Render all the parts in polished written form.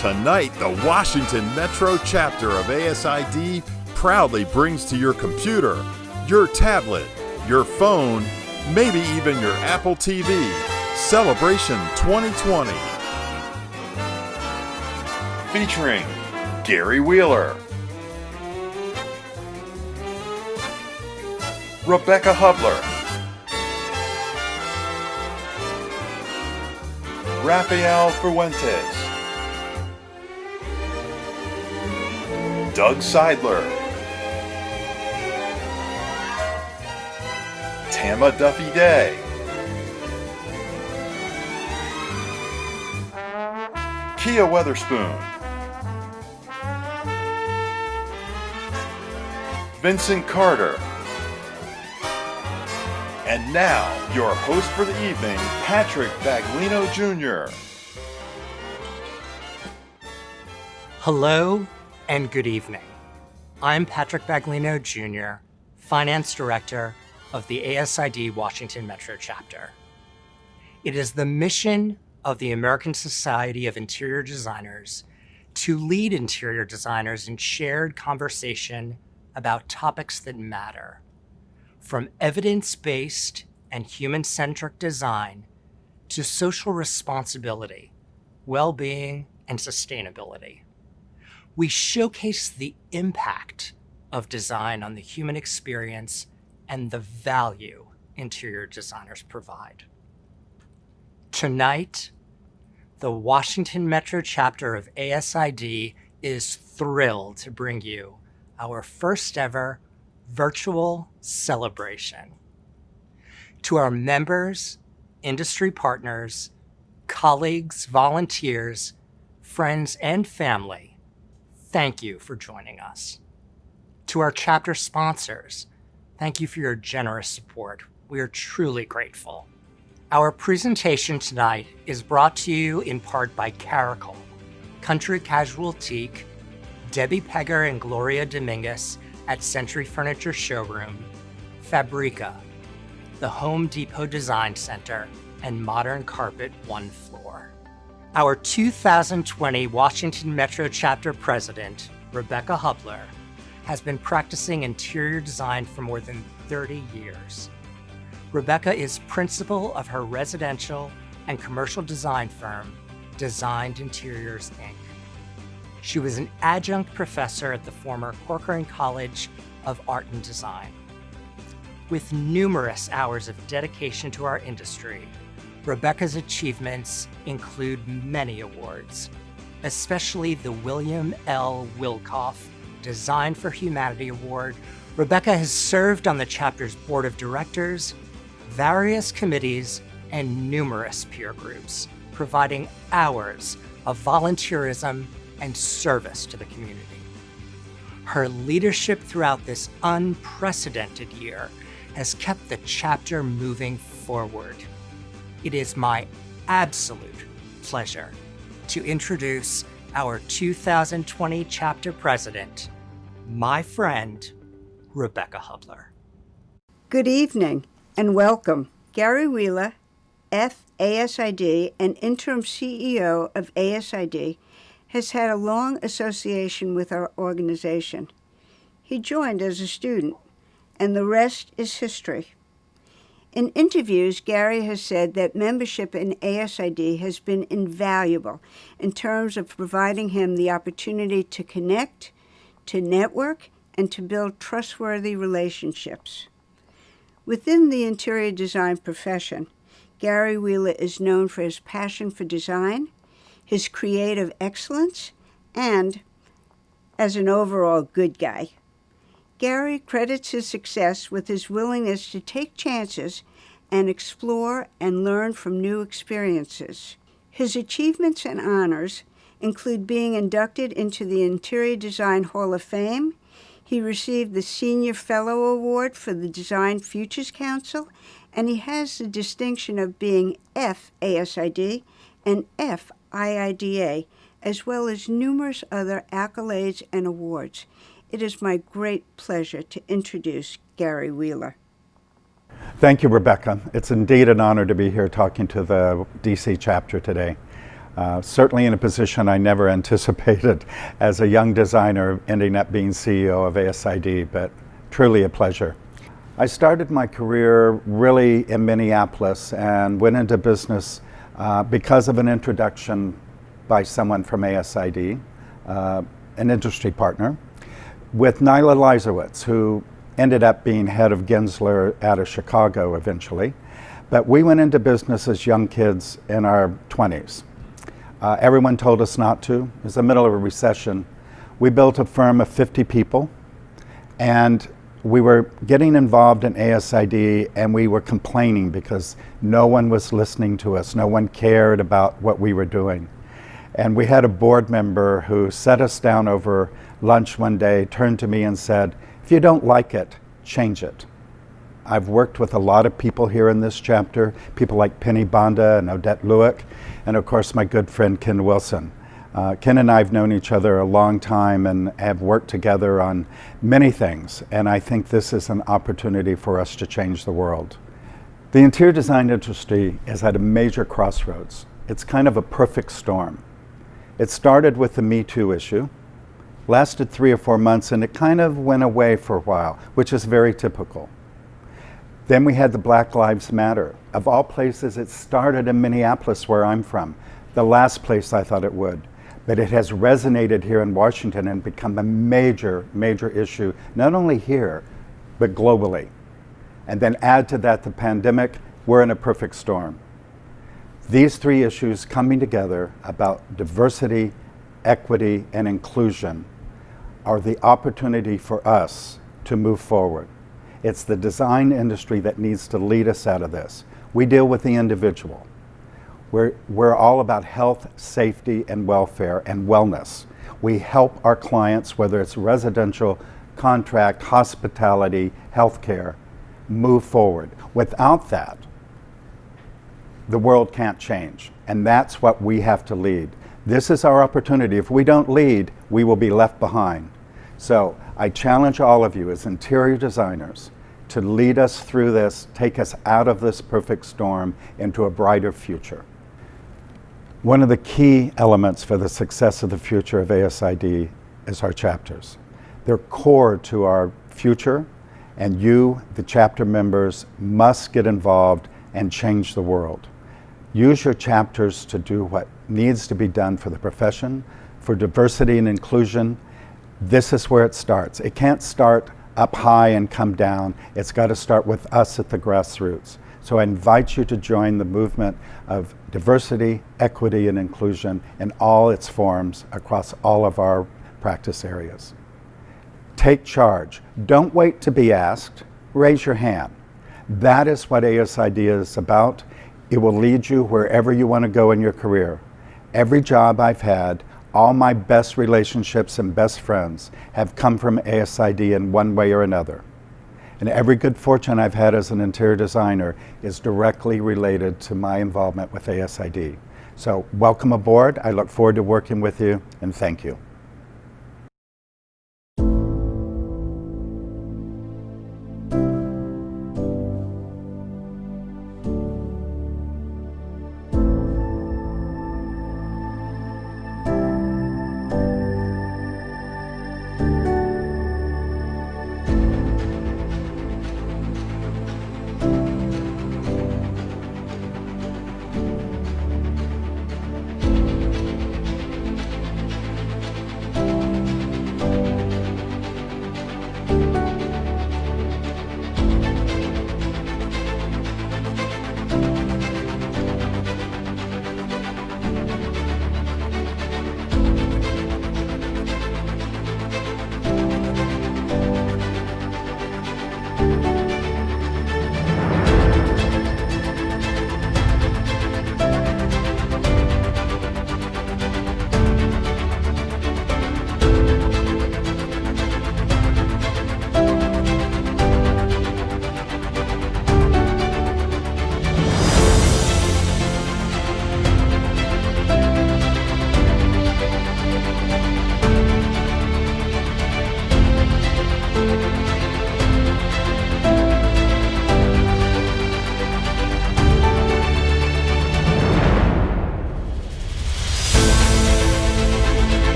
Tonight, the Washington Metro chapter of ASID proudly brings to your computer, your tablet, your phone, maybe even your Apple TV, Celebration 2020. Featuring Gary Wheeler, Rebecca Hubler, Rafael Fuentes, Doug Seidler, Tama Duffy Day, Kia Weatherspoon, Vincent Carter, and now, your host for the evening, Patrick Baglino Jr. Hello and good evening. I'm Patrick Baglino Jr., Finance Director of the ASID Washington Metro Chapter. It is the mission of the American Society of Interior Designers to lead interior designers in shared conversation about topics that matter, from evidence-based and human-centric design to social responsibility, well-being, and sustainability. We showcase the impact of design on the human experience and the value interior designers provide. Tonight, the Washington Metro chapter of ASID is thrilled to bring you our first ever virtual celebration. To our members, industry partners, colleagues, volunteers, friends, and family, thank you for joining us. To our chapter sponsors, thank you for your generous support. We are truly grateful. Our presentation tonight is brought to you in part by Caracal, Country Casual Teak, Debbie Pegger and Gloria Dominguez at Century Furniture Showroom, Fabrica, the Home Depot Design Center, and Modern Carpet One Floor. Our 2020 Washington Metro Chapter President, Rebecca Hubler, has been practicing interior design for more than 30 years. Rebecca is principal of her residential and commercial design firm, Designed Interiors, Inc. She was an adjunct professor at the former Corcoran College of Art and Design. With numerous hours of dedication to our industry, Rebecca's achievements include many awards, especially the William L. Wilkoff Design for Humanity Award. Rebecca has served on the chapter's board of directors, various committees, and numerous peer groups, providing hours of volunteerism and service to the community. Her leadership throughout this unprecedented year has kept the chapter moving forward. It is my absolute pleasure to introduce our 2020 chapter president, my friend, Rebecca Hubler. Good evening and welcome. Gary Wheeler, FASID and interim CEO of ASID, has had a long association with our organization. He joined as a student, and the rest is history. In interviews, Gary has said that membership in ASID has been invaluable in terms of providing him the opportunity to connect, to network, and to build trustworthy relationships. Within the interior design profession, Gary Wheeler is known for his passion for design, his creative excellence, and as an overall good guy. Gary credits his success with his willingness to take chances and explore and learn from new experiences. His achievements and honors include being inducted into the Interior Design Hall of Fame. He received the Senior Fellow Award for the Design Futures Council, and he has the distinction of being FASID and FIIDA, as well as numerous other accolades and awards. It is my great pleasure to introduce Gary Wheeler. Thank you, Rebecca. It's indeed an honor to be here talking to the DC chapter today. Certainly in a position I never anticipated as a young designer, ending up being CEO of ASID, but truly a pleasure. I started my career really in Minneapolis and went into business because of an introduction by someone from ASID, an industry partner, with Nyla Leisowitz, who ended up being head of Gensler out of Chicago eventually. But we went into business as young kids in our 20s. Everyone told us not to. It was the middle of a recession. We built a firm of 50 people, and we were getting involved in ASID, and we were complaining because no one was listening to us. No one cared about what we were doing. And we had a board member who sat us down over lunch one day, turned to me and said, "If you don't like it, change it." I've worked with a lot of people here in this chapter, people like Penny Bonda and Odette Lewick, and of course my good friend Ken Wilson. Ken and I have known each other a long time and have worked together on many things, and I think this is an opportunity for us to change the world. The interior design industry is at a major crossroads. It's kind of a perfect storm. It started with the Me Too issue, lasted 3 or 4 months, and it kind of went away for a while, which is very typical. Then we had the Black Lives Matter. Of all places, it started in Minneapolis, where I'm from, the last place I thought it would. But it has resonated here in Washington and become a major, major issue, not only here, but globally. And then add to that the pandemic, we're in a perfect storm. These 3 issues coming together about diversity, equity, and inclusion are the opportunity for us to move forward. It's the design industry that needs to lead us out of this. We deal with the individual. We're all about health, safety, and welfare and wellness. We help our clients, whether it's residential, contract, hospitality, healthcare, move forward. Without that, the world can't change. And that's what we have to lead. This is our opportunity. If we don't lead, we will be left behind. So I challenge all of you as interior designers to lead us through this, take us out of this perfect storm into a brighter future. One of the key elements for the success of the future of ASID is our chapters. They're core to our future, and you, the chapter members, must get involved and change the world. Use your chapters to do what needs to be done for the profession, for diversity and inclusion. This is where it starts. It can't start up high and come down. It's got to start with us at the grassroots. So I invite you to join the movement of diversity, equity, and inclusion in all its forms across all of our practice areas. Take charge. Don't wait to be asked. Raise your hand. That is what ASID is about. It will lead you wherever you want to go in your career. Every job I've had, all my best relationships and best friends have come from ASID in one way or another. And every good fortune I've had as an interior designer is directly related to my involvement with ASID. So welcome aboard. I look forward to working with you, and thank you.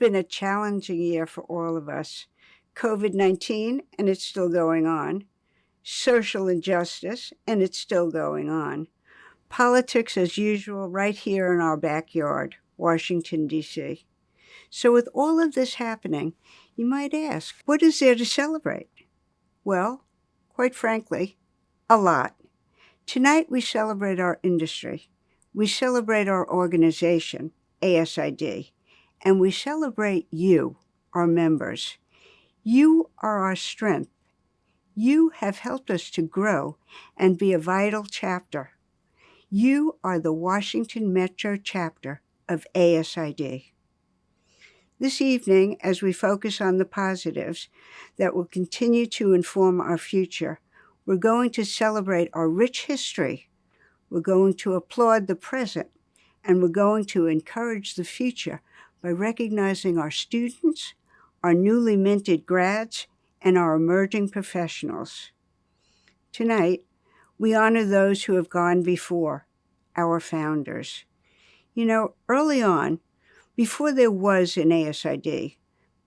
been a challenging year for all of us. COVID-19, and it's still going on. Social injustice, and it's still going on. Politics as usual right here in our backyard, Washington, D.C. So with all of this happening, you might ask, what is there to celebrate? Well, quite frankly, a lot. Tonight we celebrate our industry. We celebrate our organization, ASID, and we celebrate you, our members. You are our strength. You have helped us to grow and be a vital chapter. You are the Washington Metro chapter of ASID. This evening, as we focus on the positives that will continue to inform our future, we're going to celebrate our rich history, we're going to applaud the present, and we're going to encourage the future by recognizing our students, our newly minted grads, and our emerging professionals. Tonight, we honor those who have gone before, our founders. You know, early on, before there was an ASID,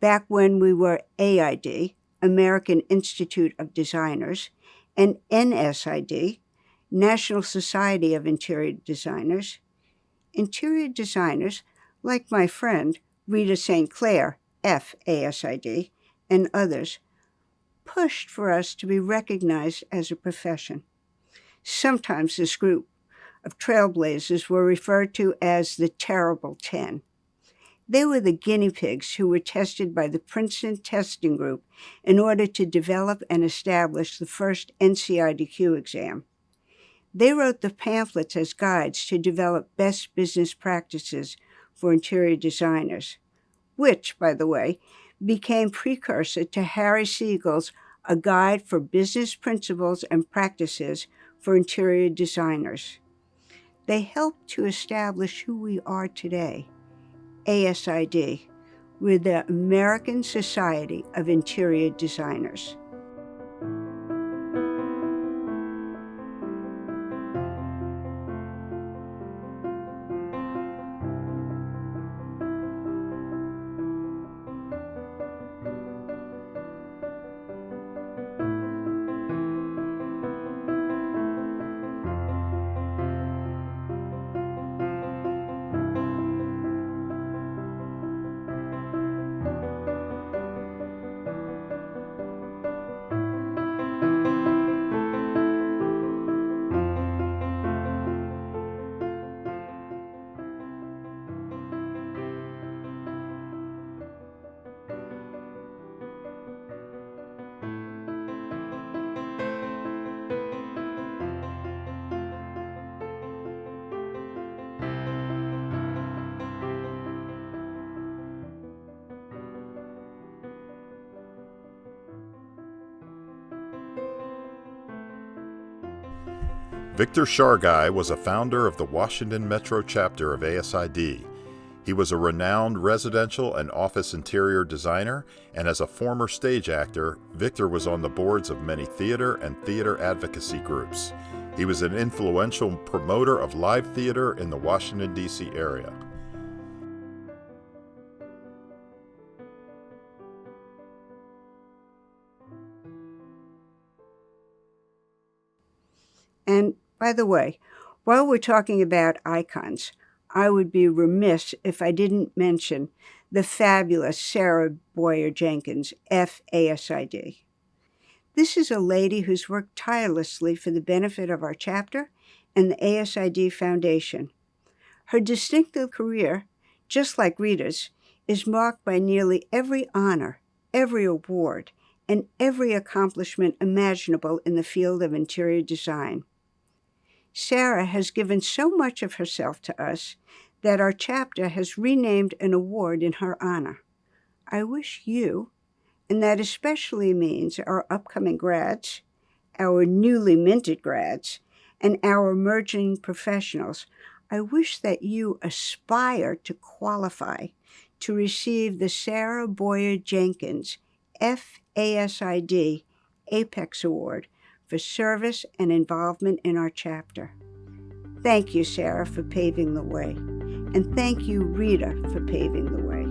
back when we were AID, American Institute of Designers, and NSID, National Society of Interior Designers, interior designers, like my friend Rita St. Clair, FASID, and others, pushed for us to be recognized as a profession. Sometimes this group of trailblazers were referred to as the Terrible 10. They were the guinea pigs who were tested by the Princeton Testing Group in order to develop and establish the first NCIDQ exam. They wrote the pamphlets as guides to develop best business practices for interior designers, which, by the way, became precursor to Harry Siegel's A Guide for Business Principles and Practices for Interior Designers. They helped to establish who we are today, ASID. We're the American Society of Interior Designers. Victor Shargai was a founder of the Washington Metro chapter of ASID. He was a renowned residential and office interior designer, and as a former stage actor, Victor was on the boards of many theater and theater advocacy groups. He was an influential promoter of live theater in the Washington, D.C. area. And by the way, while we're talking about icons, I would be remiss if I didn't mention the fabulous Sarah Boyer Jenkins, FASID. This is a lady who's worked tirelessly for the benefit of our chapter and the ASID Foundation. Her distinctive career, just like Rita's, is marked by nearly every honor, every award, and every accomplishment imaginable in the field of interior design. Sarah has given so much of herself to us that our chapter has renamed an award in her honor. I wish you, and that especially means our upcoming grads, our newly minted grads, and our emerging professionals, I wish that you aspire to qualify to receive the Sarah Boyer Jenkins FASID Apex Award for service and involvement in our chapter. Thank you, Sarah, for paving the way. And thank you, Rita, for paving the way.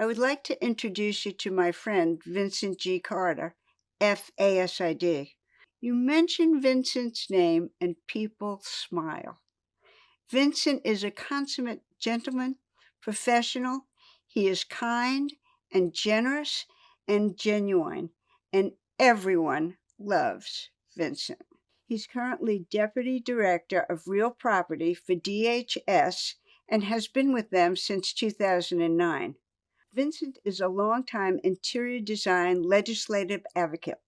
I would like to introduce you to my friend, Vincent G. Carter, FASID. You mention Vincent's name and people smile. Vincent is a consummate gentleman, professional. He is kind and generous and genuine, and everyone loves Vincent. He's currently Deputy Director of Real Property for DHS and has been with them since 2009. Vincent is a longtime interior design legislative advocate.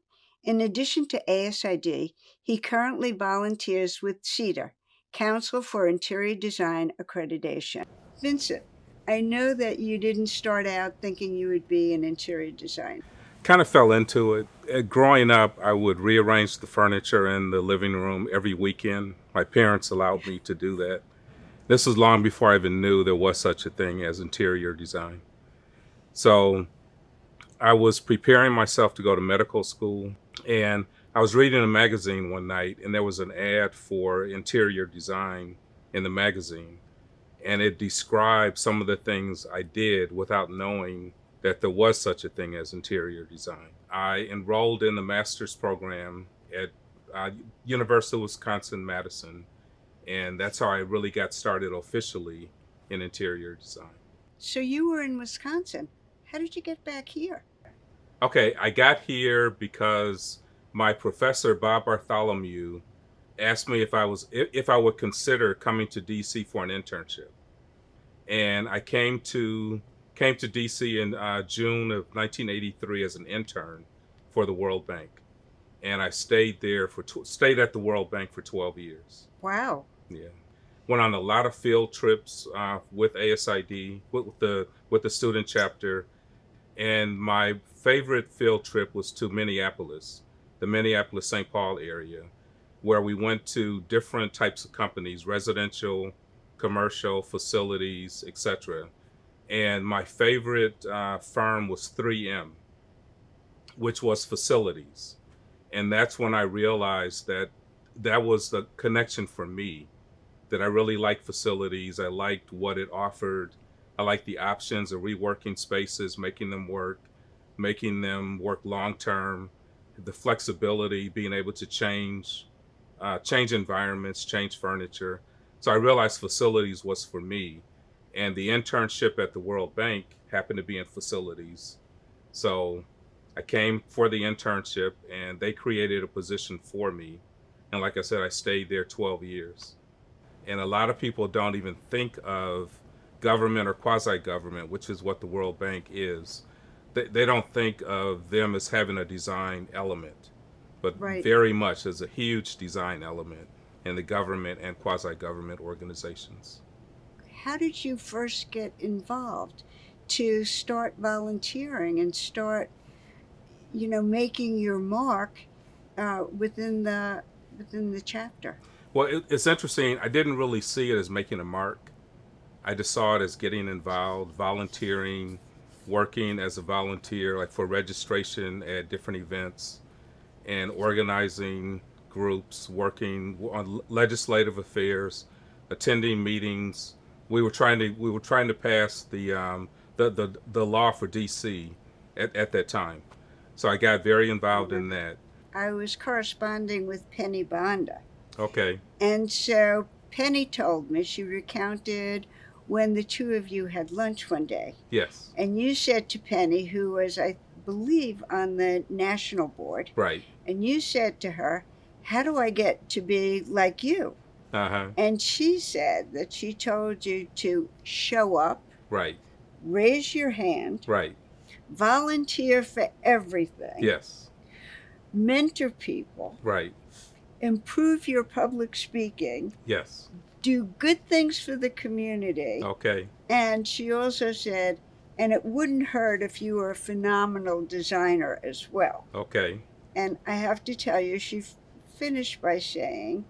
In addition to ASID, he currently volunteers with CEDAR, Council for Interior Design Accreditation. Vincent, I know that you didn't start out thinking you would be an interior designer. Kind of fell into it. Growing up, I would rearrange the furniture in the living room every weekend. My parents allowed me to do that. This was long before I even knew there was such a thing as interior design. So I was preparing myself to go to medical school, and I was reading a magazine one night, and there was an ad for interior design in the magazine. And it described some of the things I did without knowing that there was such a thing as interior design. I enrolled in the master's program at University of Wisconsin-Madison, and that's how I really got started officially in interior design. So you were in Wisconsin. How did you get back here? Okay, I got here because my professor, Bob Bartholomew, asked me if I would consider coming to DC for an internship. And I came to DC in June of 1983 as an intern for the World Bank, and I stayed at the World Bank for 12 years. Wow. Yeah, went on a lot of field trips with ASID, with the student chapter, and my favorite field trip was to Minneapolis, the Minneapolis-St. Paul area, where we went to different types of companies, residential, commercial, facilities, etc. And my favorite firm was 3M, which was facilities. And that's when I realized that was the connection for me, that I really liked facilities. I liked what it offered. I liked the options of reworking spaces, making them work long-term, the flexibility, being able to change environments, change furniture. So I realized facilities was for me. And the internship at the World Bank happened to be in facilities. So I came for the internship, and they created a position for me. And like I said, I stayed there 12 years. And a lot of people don't even think of government or quasi-government, which is what the World Bank is. They don't think of them as having a design element, but Right. very much there's a huge design element in the government and quasi-government organizations. How did you first get involved to start volunteering and start, making your mark within the chapter? Well, it's interesting. I didn't really see it as making a mark. I just saw it as getting involved, volunteering, working as a volunteer, like for registration at different events, and organizing groups, working on legislative affairs, attending meetings. We were trying to pass the law for DC at that time, so I got very involved in that. I was corresponding with Penny Bonda. Okay. And so Penny told me, she recounted when the two of you had lunch one day. Yes. And you said to Penny, who was, I believe, on the national board, Right. and you said to her, how do I get to be like you? Uh-huh. And she said that she told you to show up, Right. raise your hand, Right. volunteer for everything, Yes. mentor people, Right. improve your public speaking, Yes. do good things for the community. Okay. And she also said, and it wouldn't hurt if you were a phenomenal designer as well. Okay. And I have to tell you, she finished by saying,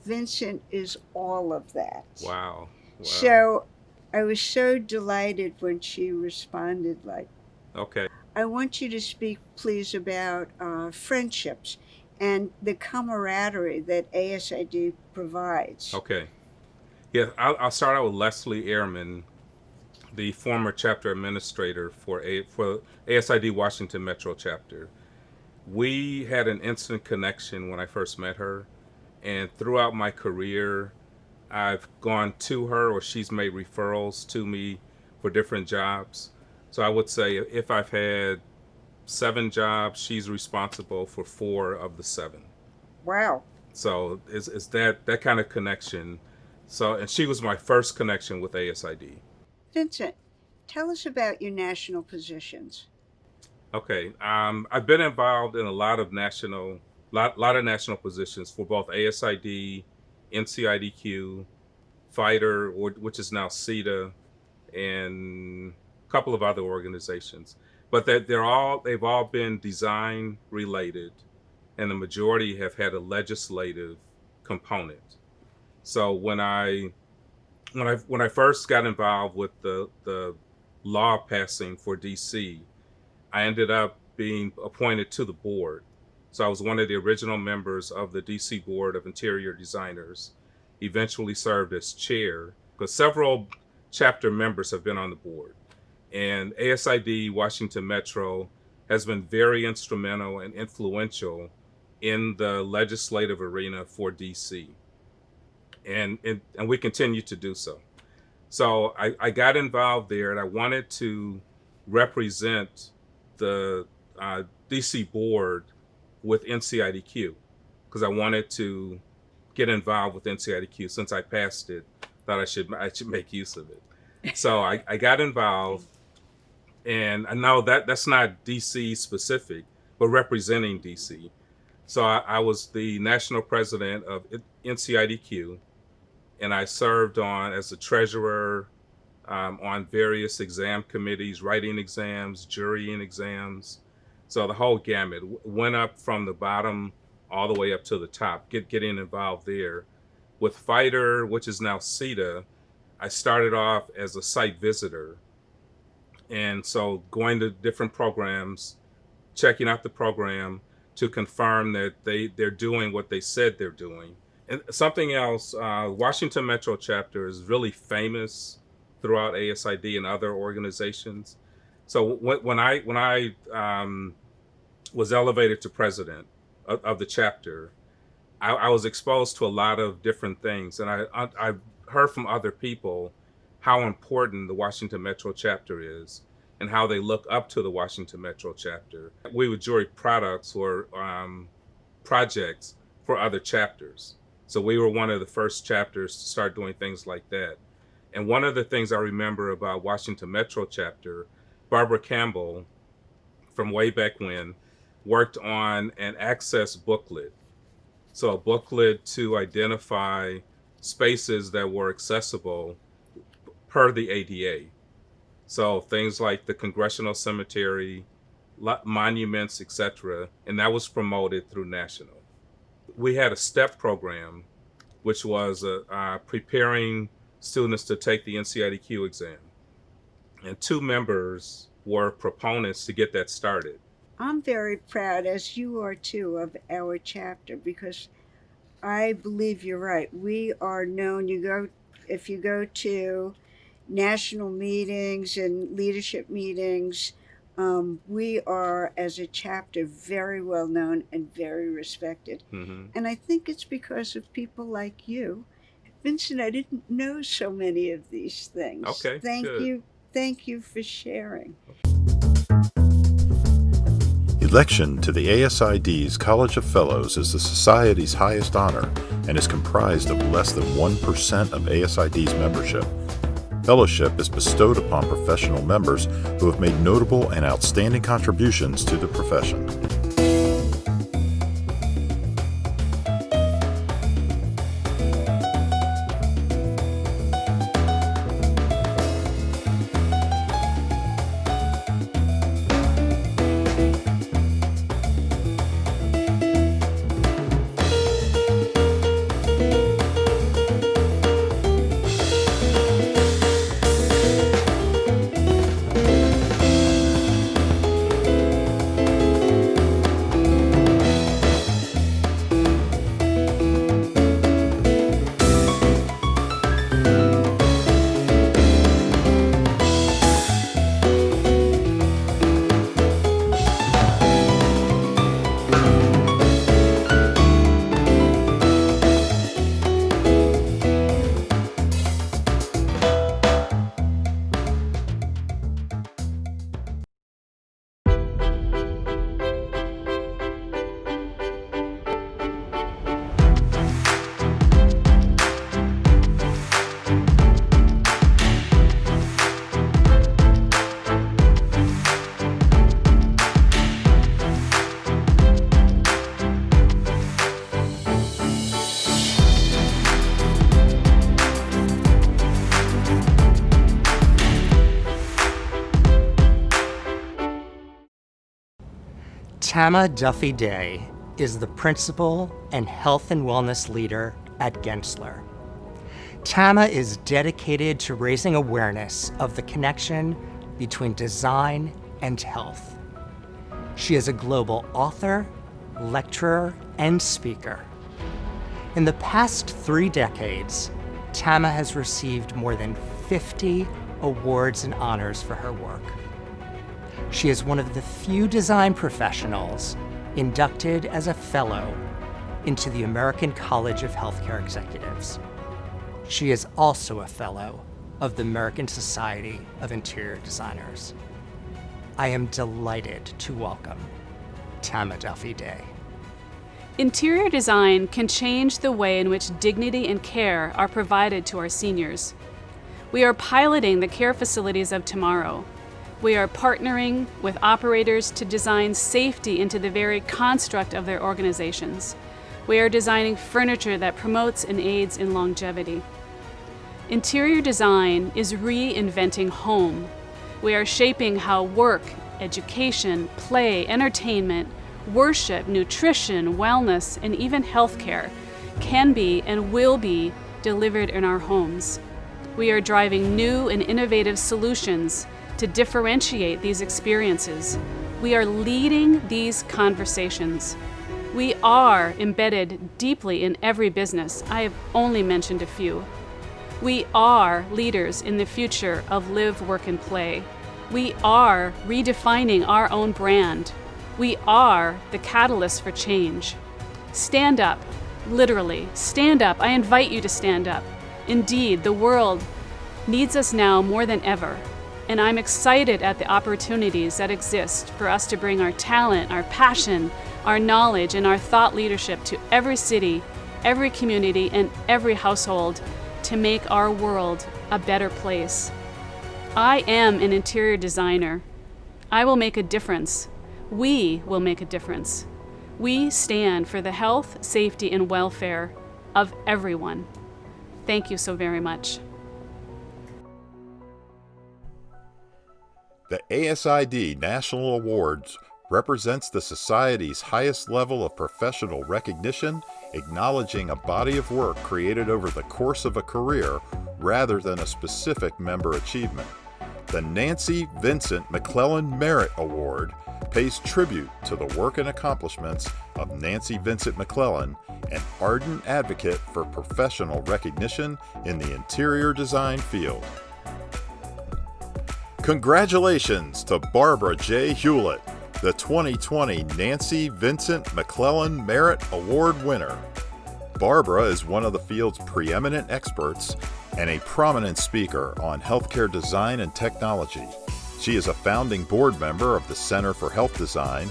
Vincent is all of that. Wow. So I was so delighted when she responded like, Okay. I want you to speak, please, about friendships and the camaraderie that ASID provides. Okay. Yeah, I'll start out with Leslie Ehrman, the former chapter administrator for ASID Washington Metro chapter. We had an instant connection when I first met her, and throughout my career, I've gone to her or she's made referrals to me for different jobs. So I would say if I've had 7 jobs, she's responsible for 4 of the 7. Wow. So it's that kind of connection. So, and she was my first connection with ASID. Vincent, tell us about your national positions. Okay, I've been involved in a lot of national positions for both ASID, NCIDQ, Fighter, which is now CETA, and a couple of other organizations. But they've all been design related, and the majority have had a legislative component. So when I first got involved with the law passing for DC, I ended up being appointed to the board. So I was one of the original members of the DC Board of Interior Designers, eventually served as chair, because several chapter members have been on the board. And ASID Washington Metro has been very instrumental and influential in the legislative arena for DC. And we continue to do so. So I got involved there, and I wanted to represent the DC board with NCIDQ, because I wanted to get involved with NCIDQ. Since I passed it, thought I should make use of it. So I got involved, and I know that's not DC specific, but representing DC. So I was the national president of NCIDQ, and I served as a treasurer on various exam committees, writing exams, jurying exams. So the whole gamut went up from the bottom all the way up to the top, getting involved there. With Fighter, which is now CETA, I started off as a site visitor. And so going to different programs, checking out the program to confirm that they're doing what they said they're doing. And something else, Washington Metro chapter is really famous throughout ASID and other organizations. So when I was elevated to president of the chapter, I was exposed to a lot of different things, and I heard from other people how important the Washington Metro chapter is and how they look up to the Washington Metro chapter. We would jury products or projects for other chapters. So we were one of the first chapters to start doing things like that. And one of the things I remember about Washington Metro chapter, Barbara Campbell, from way back when, worked on an access booklet. So a booklet to identify spaces that were accessible per the ADA. So things like the Congressional Cemetery, monuments, etc. And that was promoted through national. We had a STEP program, which was preparing students to take the NCIDQ exam. And 2 members were proponents to get that started. I'm very proud, as you are too, of our chapter, because I believe you're right. We are known, if you go to national meetings and leadership meetings, we are, as a chapter, very well known and very respected. Mm-hmm. And I think it's because of people like you. Vincent, I didn't know so many of these things. Okay, good. Thank you for sharing. Election to the ASID's College of Fellows is the Society's highest honor and is comprised of less than 1% of ASID's membership. Fellowship is bestowed upon professional members who have made notable and outstanding contributions to the profession. Tama Duffy Day is the principal and health and wellness leader at Gensler. Tama is dedicated to raising awareness of the connection between design and health. She is a global author, lecturer, and speaker. In the past 3 decades, Tama has received more than 50 awards and honors for her work. She is one of the few design professionals inducted as a fellow into the American College of Healthcare Executives. She is also a fellow of the American Society of Interior Designers. I am delighted to welcome Tama Duffy Day. Interior design can change the way in which dignity and care are provided to our seniors. We are piloting the care facilities of tomorrow. We are partnering with operators to design safety into the very construct of their organizations. We are designing furniture that promotes and aids in longevity. Interior design is reinventing home. We are shaping how work, education, play, entertainment, worship, nutrition, wellness, and even healthcare can be and will be delivered in our homes. We are driving new and innovative solutions to differentiate these experiences. We are leading these conversations. We are embedded deeply in every business. I have only mentioned a few. We are leaders in the future of live, work, and play. We are redefining our own brand. We are the catalyst for change. Stand up, literally, stand up. I invite you to stand up. Indeed, the world needs us now more than ever. And I'm excited at the opportunities that exist for us to bring our talent, our passion, our knowledge, and our thought leadership to every city, every community, and every household to make our world a better place. I am an interior designer. I will make a difference. We will make a difference. We stand for the health, safety, and welfare of everyone. Thank you so very much. The ASID National Awards represents the Society's highest level of professional recognition, acknowledging a body of work created over the course of a career rather than a specific member achievement. The Nancy Vincent McClellan Merit Award pays tribute to the work and accomplishments of Nancy Vincent McClellan, an ardent advocate for professional recognition in the interior design field. Congratulations to Barbara J. Hewlett, the 2020 Nancy Vincent McClellan Merit Award winner. Barbara is one of the field's preeminent experts and a prominent speaker on healthcare design and technology. She is a founding board member of the Center for Health Design,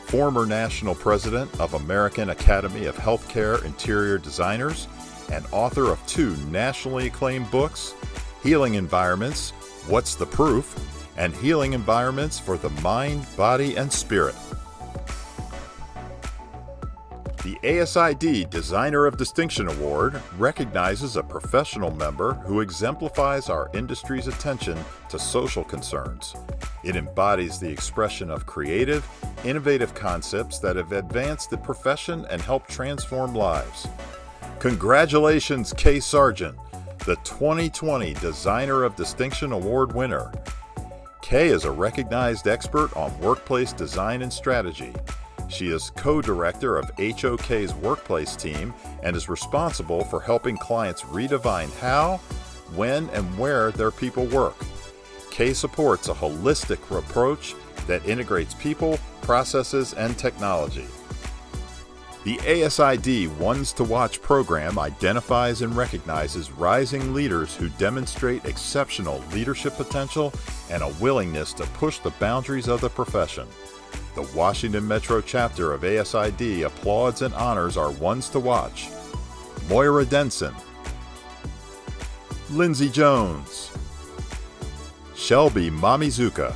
former national president of American Academy of Healthcare Interior Designers, and author of 2 nationally acclaimed books, Healing Environments, What's the Proof? And Healing Environments for the Mind, Body, and Spirit. The ASID Designer of Distinction Award recognizes a professional member who exemplifies our industry's attention to social concerns. It embodies the expression of creative, innovative concepts that have advanced the profession and helped transform lives. Congratulations, Kay Sargent, the 2020 Designer of Distinction Award winner. Kay is a recognized expert on workplace design and strategy. She is co-director of HOK's workplace team and is responsible for helping clients redefine how, when, and where their people work. Kay supports a holistic approach that integrates people, processes, and technology. The ASID Ones to Watch program identifies and recognizes rising leaders who demonstrate exceptional leadership potential and a willingness to push the boundaries of the profession. The Washington Metro chapter of ASID applauds and honors our Ones to Watch: Moira Denson, Lindsay Jones, Shelby Mamizuka.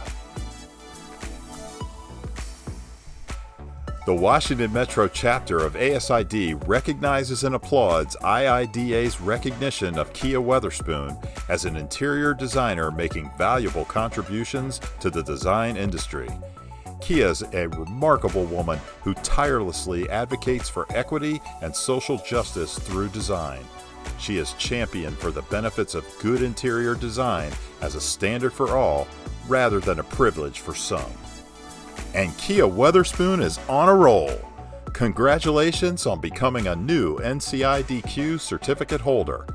The Washington Metro chapter of ASID recognizes and applauds IIDA's recognition of Kia Weatherspoon as an interior designer making valuable contributions to the design industry. Kia is a remarkable woman who tirelessly advocates for equity and social justice through design. She is championed for the benefits of good interior design as a standard for all rather than a privilege for some. And Kia Weatherspoon is on a roll. Congratulations on becoming a new NCIDQ certificate holder.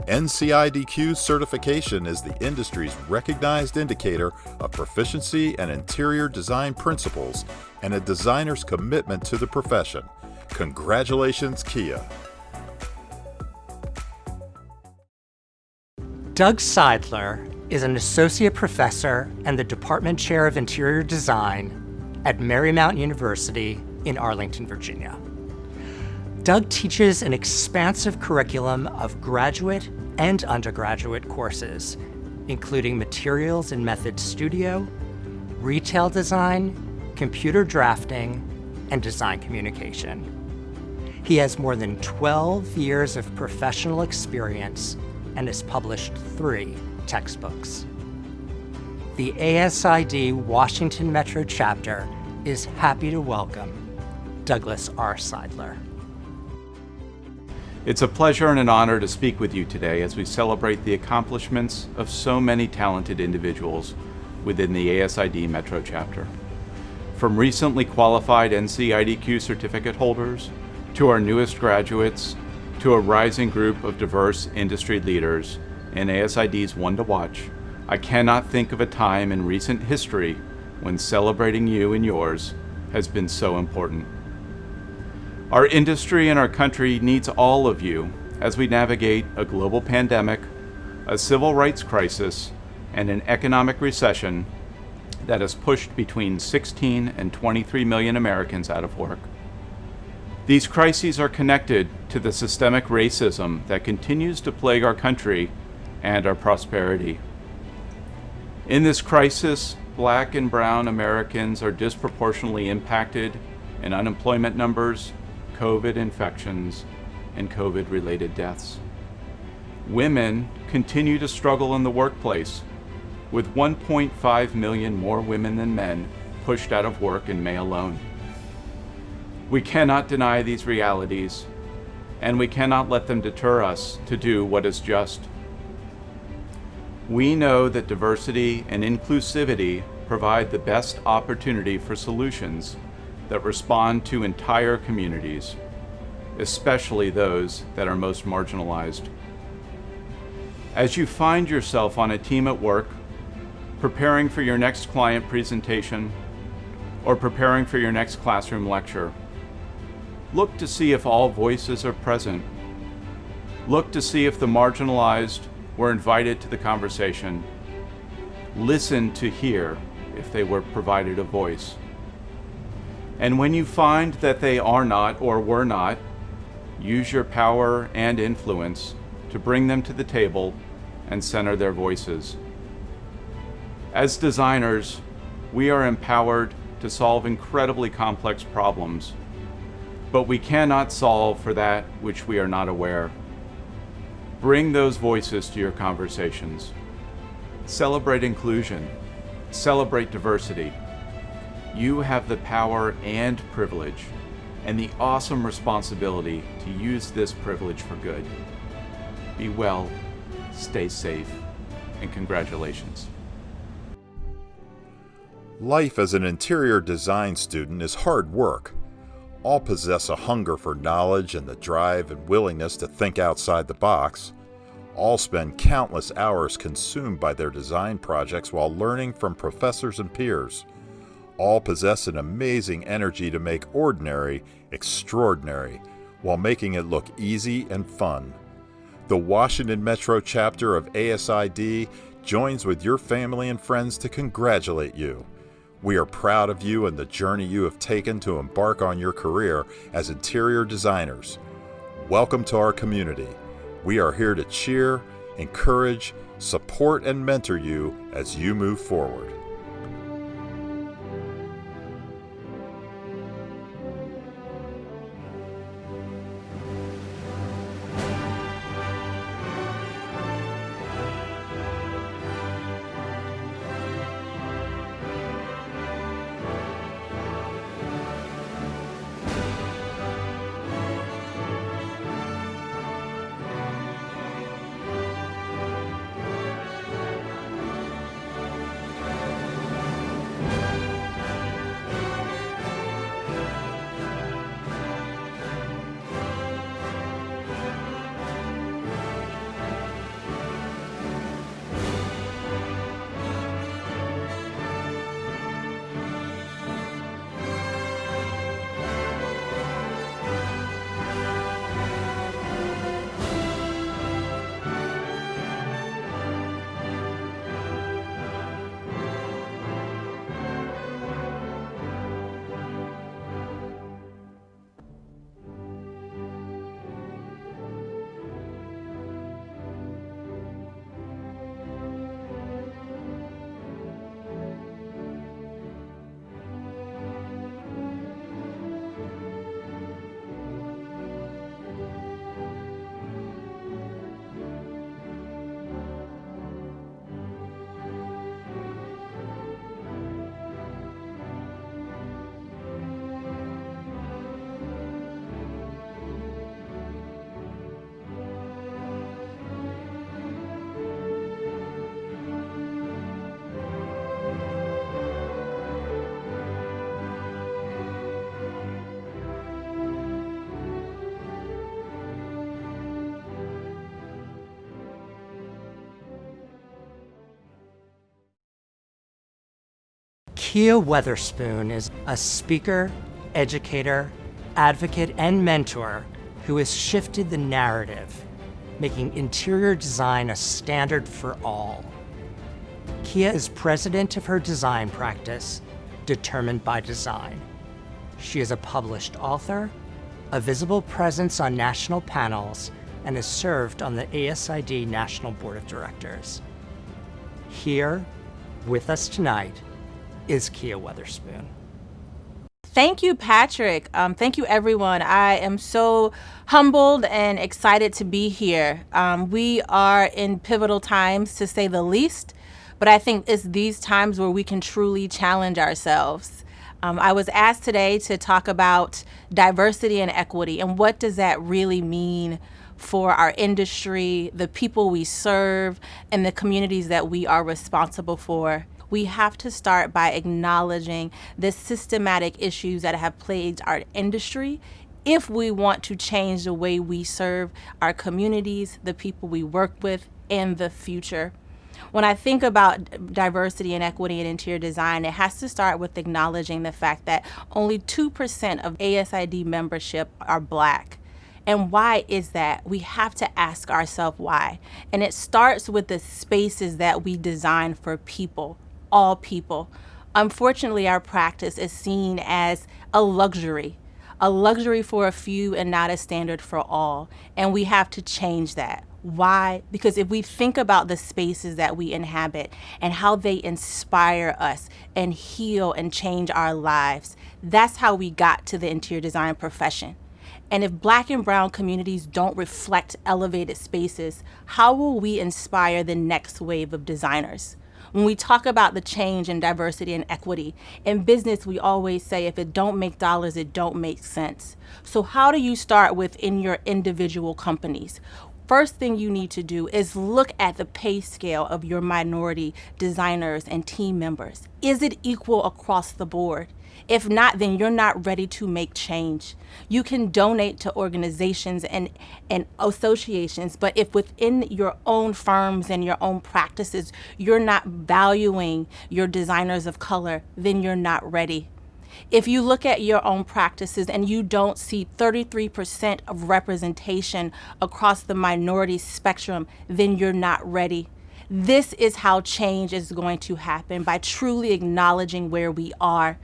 NCIDQ certification is the industry's recognized indicator of proficiency and interior design principles and a designer's commitment to the profession. Congratulations, Kia. Doug Seidler is an associate professor and the department chair of interior design at Marymount University in Arlington, Virginia. Doug teaches an expansive curriculum of graduate and undergraduate courses, including materials and methods studio, retail design, computer drafting, and design communication. He has more than 12 years of professional experience and has published 3 textbooks. The ASID Washington Metro chapter is happy to welcome Douglas R. Seidler. It's a pleasure and an honor to speak with you today as we celebrate the accomplishments of so many talented individuals within the ASID Metro chapter. From recently qualified NCIDQ certificate holders, to our newest graduates, to a rising group of diverse industry leaders in ASID's One to Watch, I cannot think of a time in recent history when celebrating you and yours has been so important. Our industry and our country needs all of you as we navigate a global pandemic, a civil rights crisis, and an economic recession that has pushed between 16 and 23 million Americans out of work. These crises are connected to the systemic racism that continues to plague our country and our prosperity. In this crisis, Black and brown Americans are disproportionately impacted in unemployment numbers, COVID infections, and COVID-related deaths. Women continue to struggle in the workplace, with 1.5 million more women than men pushed out of work in May alone. We cannot deny these realities, and we cannot let them deter us to do what is just. We know that diversity and inclusivity provide the best opportunity for solutions that respond to entire communities, especially those that are most marginalized. As you find yourself on a team at work, preparing for your next client presentation, or preparing for your next classroom lecture, look to see if all voices are present. Look to see if the marginalized were invited to the conversation. Listen to hear if they were provided a voice. And when you find that they are not or were not, use your power and influence to bring them to the table and center their voices. As designers, we are empowered to solve incredibly complex problems, but we cannot solve for that which we are not aware. Bring those voices to your conversations. Celebrate inclusion. Celebrate diversity. You have the power and privilege, and the awesome responsibility to use this privilege for good. Be well, stay safe, and congratulations. Life as an interior design student is hard work. All possess a hunger for knowledge and the drive and willingness to think outside the box. All spend countless hours consumed by their design projects while learning from professors and peers. All possess an amazing energy to make ordinary extraordinary while making it look easy and fun. The Washington Metro chapter of ASID joins with your family and friends to congratulate you. We are proud of you and the journey you have taken to embark on your career as interior designers. Welcome to our community. We are here to cheer, encourage, support, and mentor you as you move forward. Kia Weatherspoon is a speaker, educator, advocate, and mentor who has shifted the narrative, making interior design a standard for all. Kia is president of her design practice, Determined by Design. She is a published author, a visible presence on national panels, and has served on the ASID National Board of Directors. Here, with us tonight, is Kia Weatherspoon. Thank you, Patrick. Thank you, everyone. I am so humbled and excited to be here. We are in pivotal times, to say the least, but I think it's these times where we can truly challenge ourselves. I was asked today to talk about diversity and equity, and what does that really mean for our industry, the people we serve, and the communities that we are responsible for. We have to start by acknowledging the systematic issues that have plagued our industry if we want to change the way we serve our communities, the people we work with, and the future. When I think about diversity and equity in interior design, it has to start with acknowledging the fact that only 2% of ASID membership are Black. And why is that? We have to ask ourselves why. And it starts with the spaces that we design for people, all people. Unfortunately, our practice is seen as a luxury for a few and not a standard for all. And we have to change that. Why? Because if we think about the spaces that we inhabit and how they inspire us and heal and change our lives, that's how we got to the interior design profession. And if Black and brown communities don't reflect elevated spaces, how will we inspire the next wave of designers? When we talk about the change in diversity and equity, in business we always say if it don't make dollars, it don't make sense. So how do you start within your individual companies? First thing you need to do is look at the pay scale of your minority designers and team members. Is it equal across the board? If not, then you're not ready to make change. You can donate to organizations and associations, but if within your own firms and your own practices, you're not valuing your designers of color, then you're not ready. If you look at your own practices and you don't see 33% of representation across the minority spectrum, then you're not ready. This is how change is going to happen, by truly acknowledging where we are.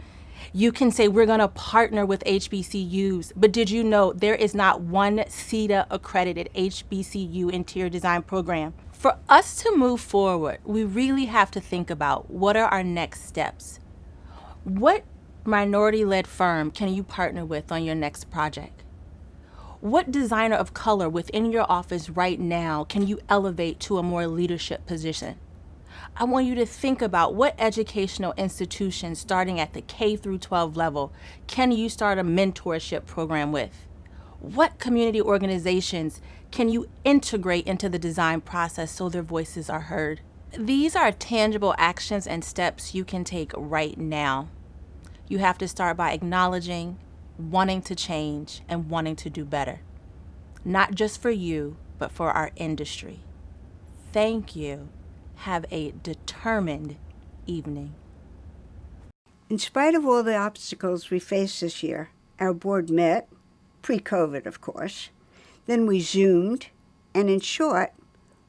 You can say we're going to partner with HBCUs, but did you know there is not one CETA accredited HBCU interior design program? For us to move forward, we really have to think about what are our next steps. What minority-led firm can you partner with on your next project? What designer of color within your office right now can you elevate to a more leadership position? I want you to think about what educational institutions starting at the K through 12 level can you start a mentorship program with? What community organizations can you integrate into the design process so their voices are heard? These are tangible actions and steps you can take right now. You have to start by acknowledging, wanting to change, and wanting to do better. Not just for you, but for our industry. Thank you. Have a determined evening. In spite of all the obstacles we faced this year, our board met, pre-COVID of course, then we Zoomed, and in short,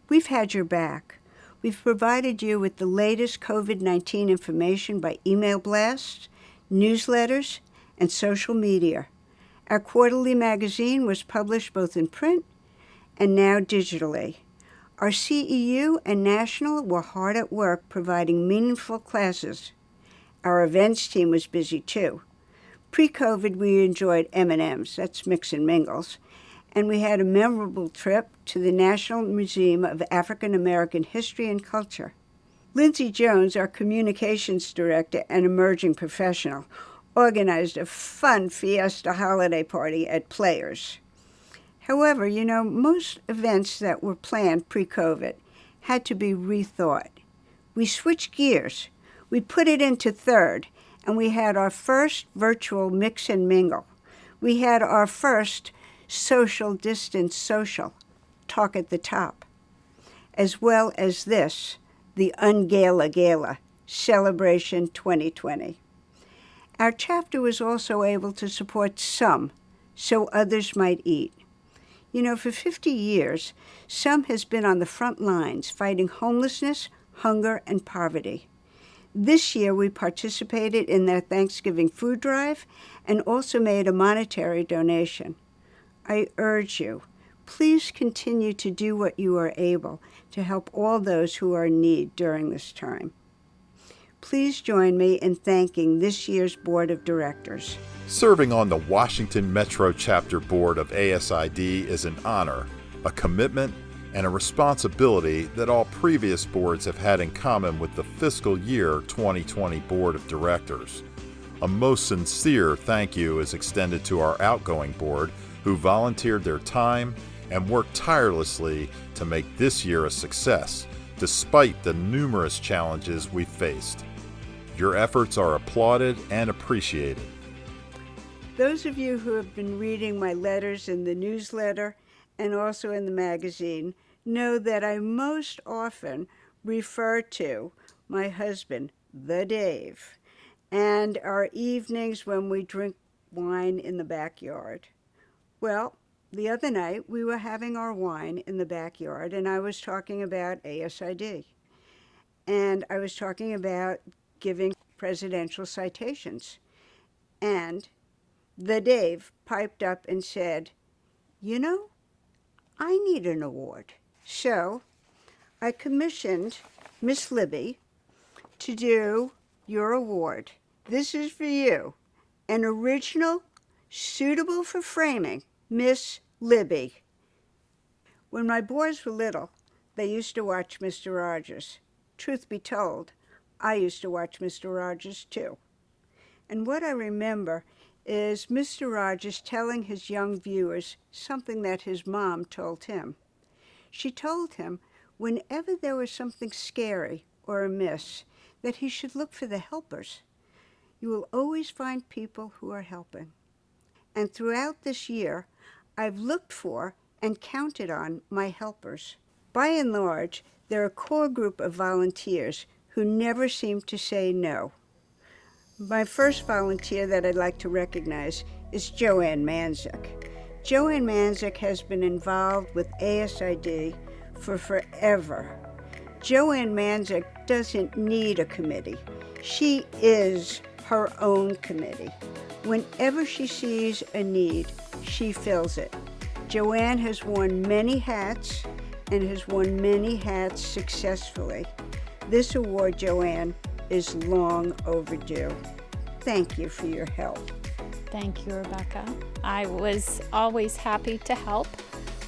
we've had your back. We've provided you with the latest COVID-19 information by email blasts, newsletters, and social media. Our quarterly magazine was published both in print and now digitally. Our CEU and National were hard at work providing meaningful classes. Our events team was busy too. Pre-COVID, we enjoyed M&Ms, that's mix and mingles, and we had a memorable trip to the National Museum of African American History and Culture. Lindsay Jones, our communications director and emerging professional, organized a fun fiesta holiday party at Players. However, most events that were planned pre-COVID had to be rethought. We switched gears. We put it into third, and we had our first virtual mix and mingle. We had our first social distance social, talk at the top, as well as this, the Ungala Gala, Celebration 2020. Our chapter was also able to support some, so others might eat. You know, for 50 years, SOME has been on the front lines fighting homelessness, hunger, and poverty. This year, we participated in their Thanksgiving food drive and also made a monetary donation. I urge you, please continue to do what you are able to help all those who are in need during this time. Please join me in thanking this year's Board of Directors. Serving on the Washington Metro Chapter Board of ASID is an honor, a commitment, and a responsibility that all previous boards have had in common with the fiscal year 2020 Board of Directors. A most sincere thank you is extended to our outgoing board who volunteered their time and worked tirelessly to make this year a success, despite the numerous challenges we faced. Your efforts are applauded and appreciated. Those of you who have been reading my letters in the newsletter and also in the magazine know that I most often refer to my husband, the Dave, and our evenings when we drink wine in the backyard. Well, the other night we were having our wine in the backyard and I was talking about ASID. And I was talking about giving presidential citations. And the Dave piped up and said, you know, I need an award. So I commissioned Miss Libby to do your award. This is for you, an original, suitable for framing, Miss Libby. When my boys were little, they used to watch Mr. Rogers. Truth be told, I used to watch Mr. Rogers too. And what I remember is Mr. Rogers telling his young viewers something that his mom told him. She told him whenever there was something scary or amiss, that he should look for the helpers. You will always find people who are helping. And throughout this year, I've looked for and counted on my helpers. By and large, they're a core group of volunteers who never seem to say no. My first volunteer that I'd like to recognize is Joanne Manzik. Joanne Manzik has been involved with ASID for forever. Joanne Manzik doesn't need a committee. She is her own committee. Whenever she sees a need, she fills it. Joanne has worn many hats and has worn many hats successfully. This award, Joanne, is long overdue. Thank you for your help. Thank you, Rebecca. I was always happy to help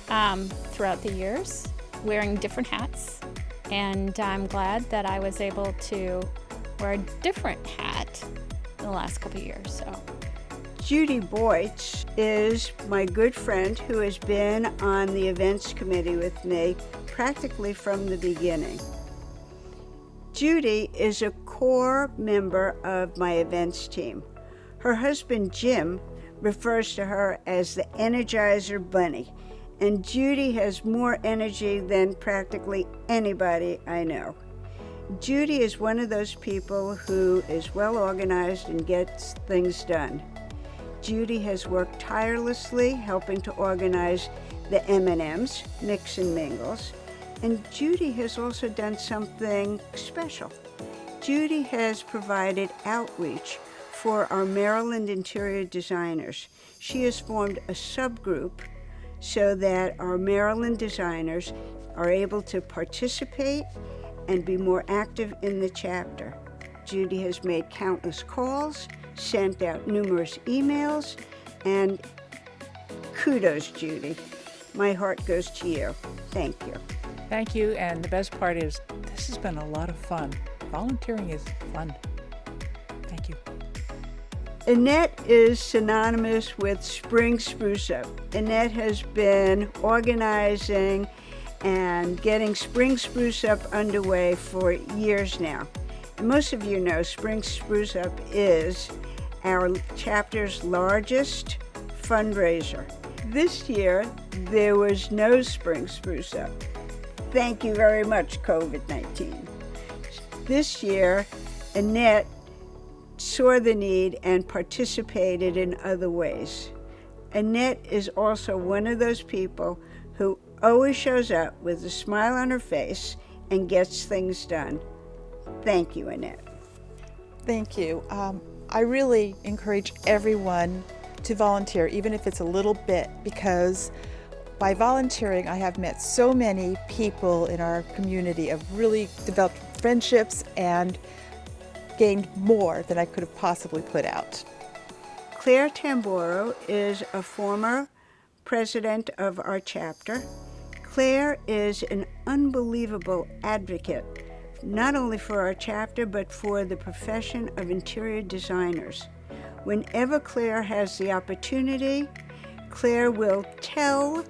throughout the years, wearing different hats, and I'm glad that I was able to wear a different hat in the last couple of years. So, Judy Boytz is my good friend who has been on the events committee with me practically from the beginning. Judy is a core member of my events team. Her husband, Jim, refers to her as the Energizer Bunny, and Judy has more energy than practically anybody I know. Judy is one of those people who is well organized and gets things done. Judy has worked tirelessly helping to organize the M&Ms, Mix and Mingles, and Judy has also done something special. Judy has provided outreach for our Maryland interior designers. She has formed a subgroup so that our Maryland designers are able to participate and be more active in the chapter. Judy has made countless calls, sent out numerous emails, and kudos, Judy. My heart goes to you. Thank you. Thank you, and the best part is this has been a lot of fun. Volunteering is fun. Thank you. Annette is synonymous with Spring Spruce Up. Annette has been organizing and getting Spring Spruce Up underway for years now. And most of you know Spring Spruce Up is our chapter's largest fundraiser. This year, there was no Spring Spruce Up. Thank you very much, COVID-19. This year, Annette saw the need and participated in other ways. Annette is also one of those people who always shows up with a smile on her face and gets things done. Thank you, Annette. Thank you. I really encourage everyone to volunteer, even if it's a little bit, because by volunteering, I have met so many people in our community, have really developed friendships and gained more than I could have possibly put out. Claire Tamboro is a former president of our chapter. Claire is an unbelievable advocate, not only for our chapter, but for the profession of interior designers. Whenever Claire has the opportunity, Claire will tell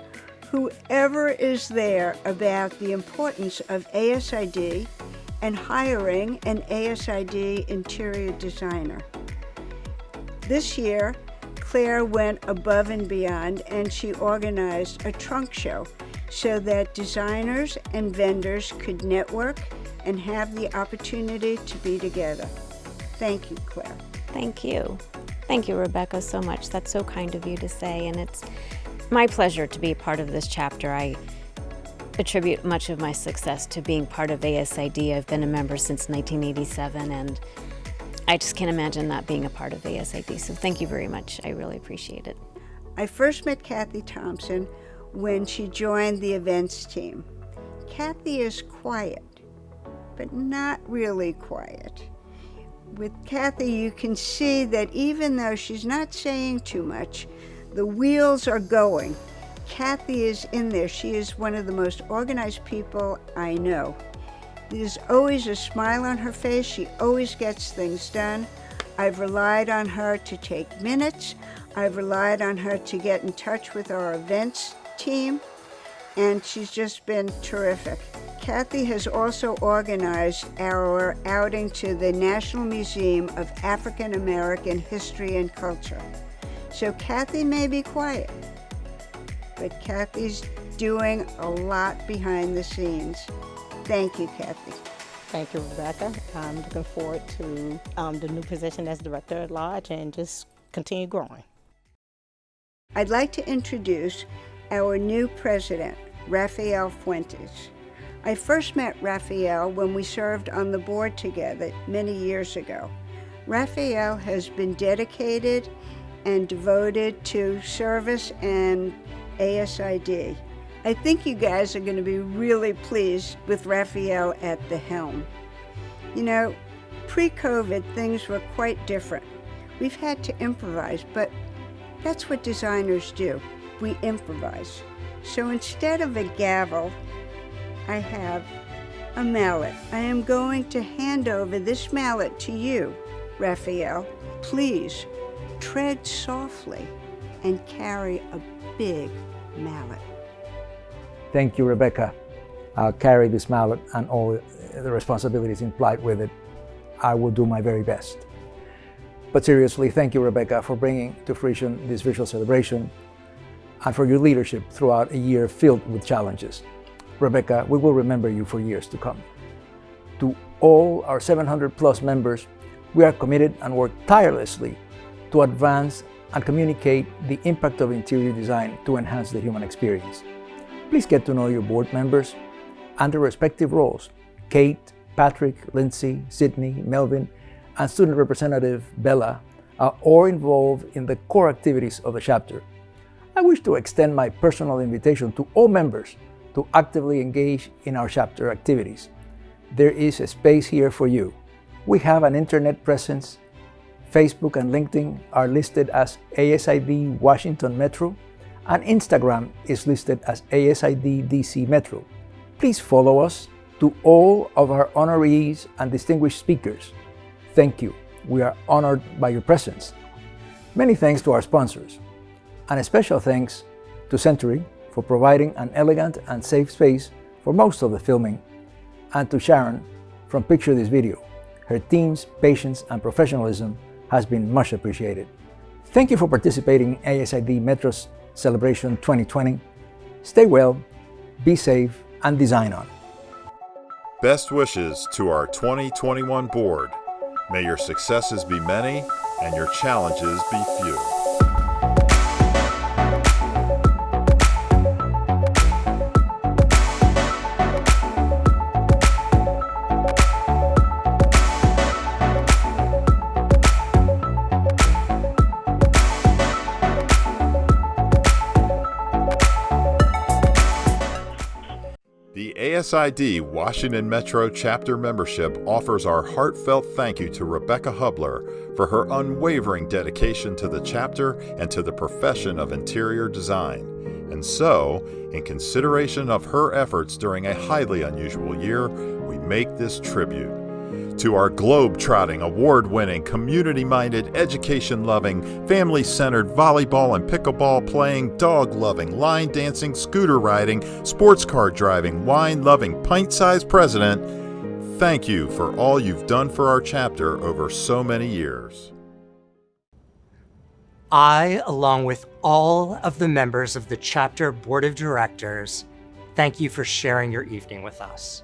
whoever is there about the importance of ASID and hiring an ASID interior designer. This year, Claire went above and beyond, and she organized a trunk show so that designers and vendors could network and have the opportunity to be together. Thank you, Claire. Thank you. Thank you, Rebecca, so much. That's so kind of you to say, and it's my pleasure to be a part of this chapter. I attribute much of my success to being part of ASID. I've been a member since 1987, and I just can't imagine not being a part of ASID, so thank you very much. I really appreciate it. I first met Kathy Thompson when she joined the events team. Kathy is quiet, but not really quiet. With Kathy, you can see that even though she's not saying too much, the wheels are going. Kathy is in there. She is one of the most organized people I know. There's always a smile on her face. She always gets things done. I've relied on her to take minutes. I've relied on her to get in touch with our events team, and she's just been terrific. Kathy has also organized our outing to the National Museum of African American History and Culture. So Kathy may be quiet, but Kathy's doing a lot behind the scenes. Thank you, Kathy. Thank you, Rebecca. I'm looking forward to the new position as Director at Large and just continue growing. I'd like to introduce our new president, Rafael Fuentes. I first met Rafael when we served on the board together many years ago. Rafael has been dedicated and devoted to service and ASID. I think you guys are going to be really pleased with Rafael at the helm. You know, pre-COVID, things were quite different. We've had to improvise, but that's what designers do. We improvise. So instead of a gavel, I have a mallet. I am going to hand over this mallet to you, Rafael. Please tread softly and carry a big mallet. Thank you, Rebecca. I'll carry this mallet and all the responsibilities implied with it. I will do my very best. But seriously, thank you, Rebecca, for bringing to fruition this visual celebration and for your leadership throughout a year filled with challenges. Rebecca, we will remember you for years to come. To all our 700 plus members, we are committed and work tirelessly to advance and communicate the impact of interior design to enhance the human experience. Please get to know your board members and their respective roles. Kate, Patrick, Lindsay, Sydney, Melvin, and student representative Bella are all involved in the core activities of the chapter. I wish to extend my personal invitation to all members to actively engage in our chapter activities. There is a space here for you. We have an internet presence. Facebook and LinkedIn are listed as ASID Washington Metro, and Instagram is listed as ASID DC Metro. Please follow us. To all of our honorees and distinguished speakers, thank you. We are honored by your presence. Many thanks to our sponsors, and a special thanks to Century for providing an elegant and safe space for most of the filming, and to Sharon from Picture This Video. Her team's patience and professionalism has been much appreciated. Thank you for participating in ASID Metro's Celebration 2020. Stay well, be safe, and design on. Best wishes to our 2021 board. May your successes be many and your challenges be few. The ASID Washington Metro Chapter membership offers our heartfelt thank you to Rebecca Hubler for her unwavering dedication to the chapter and to the profession of interior design. And so, in consideration of her efforts during a highly unusual year, we make this tribute. To our globe-trotting, award-winning, community-minded, education-loving, family-centered, volleyball and pickleball playing, dog-loving, line dancing, scooter riding, sports car driving, wine-loving, pint-sized president, thank you for all you've done for our chapter over so many years. I, along with all of the members of the chapter board of directors, thank you for sharing your evening with us.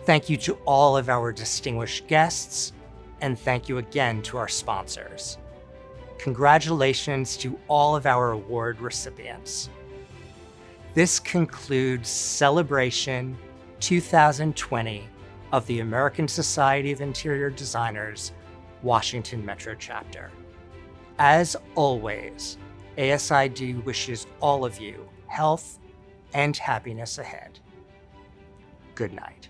Thank you to all of our distinguished guests, and thank you again to our sponsors. Congratulations to all of our award recipients. This concludes Celebration 2020 of the American Society of Interior Designers, Washington Metro Chapter. As always, ASID wishes all of you health and happiness ahead. Good night.